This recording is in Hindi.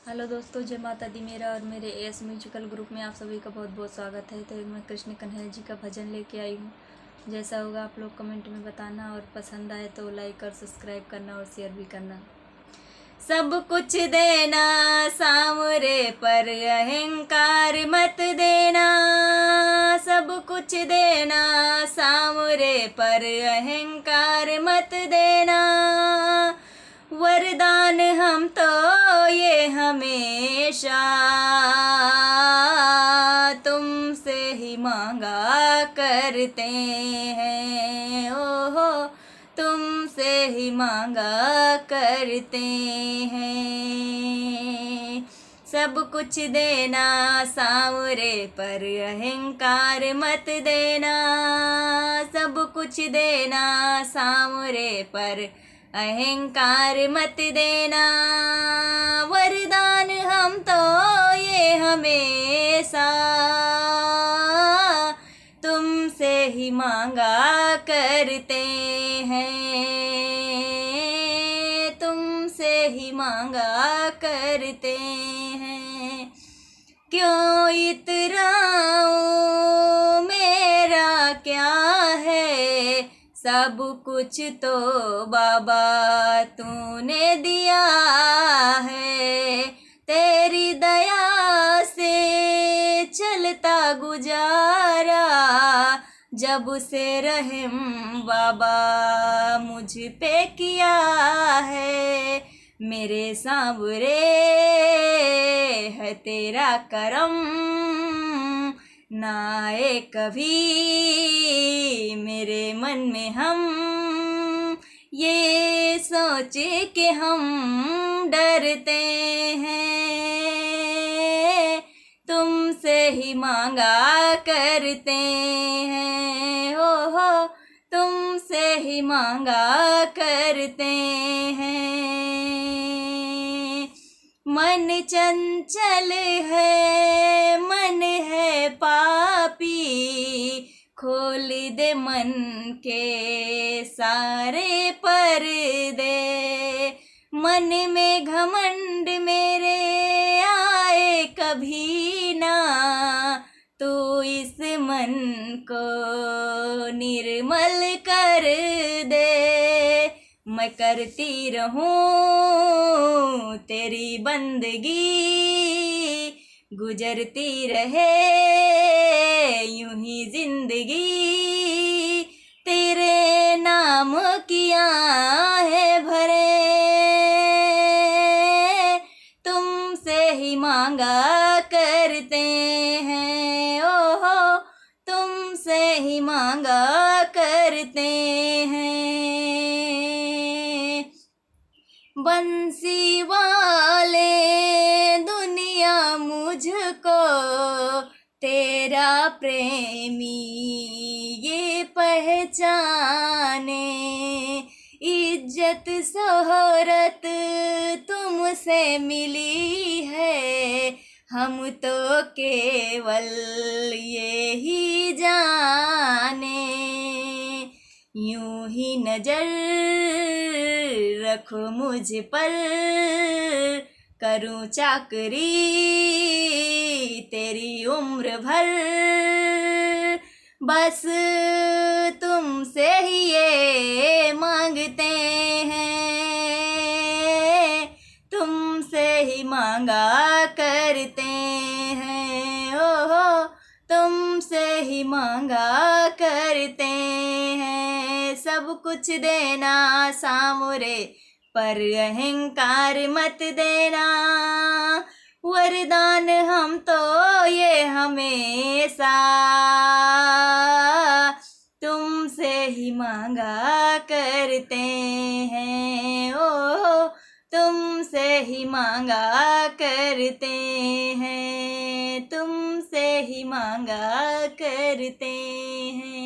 हेलो दोस्तों, जय माता दी। मेरा और मेरे एस म्यूजिकल ग्रुप में आप सभी का बहुत बहुत स्वागत है। तो मैं कृष्ण कन्हैया जी का भजन लेके आई हूँ। जैसा होगा आप लोग कमेंट में बताना, और पसंद आए तो लाइक और सब्सक्राइब करना और शेयर भी करना। सब कुछ देना सामरे पर अहंकार मत देना, सब कुछ देना सामरे पर अहंकार मत देना। वरदान हम तो ये हमेशा तुमसे ही मांगा करते हैं। ओहो, तुमसे ही मांगा करते हैं। सब कुछ देना सांवरे पर अहंकार मत देना, सब कुछ देना सांवरे पर अहंकार मत देना। वरदान हम तो ये हमेशा तुमसे ही मांगा करते हैं, तुमसे ही मांगा करते हैं। क्यों इतराऊं, मेरा क्या है, सब कुछ तो बाबा तूने दिया है। तेरी दया से चलता गुजारा, जब से रहम बाबा मुझ पे किया है। मेरे सांवरे है तेरा करम, ना आए कभी मेरे मन में हम ये सोचे कि हम डरते हैं। तुमसे ही मांगा करते हैं, हो तुमसे ही मांगा करते हैं। मन चंचल है, मन है पापी, खोल दे मन के सारे पर्दे। मन में घमंड मेरे आए कभी ना, तू इस मन को निर्मल कर दे। मैं करती रहूं तेरी बंदगी, गुजरती रहे यूं ही जिंदगी। तेरे नाम किया है भरे, तुमसे ही मांगा करते हैं। ओहो, तुमसे ही मांगा करते हैं। बंसी वाले दुनिया मुझको तेरा प्रेमी ये पहचाने। इज्जत शोहरत तुमसे मिली है, हम तो केवल ये ही जाने। यूं ही नजर रखो मुझ पर, करूं चाकरी तेरी उम्र भर। बस तुमसे ही ये मांगते हैं, तुमसे ही मांगा करते हैं। ओहो, तुमसे ही मांगा करते हैं। सब कुछ देना सामरे पर अहंकार मत देना। वरदान हम तो ये हमेशा तुमसे ही मांगा करते हैं। ओ तुमसे ही मांगा करते हैं, तुमसे ही मांगा करते हैं।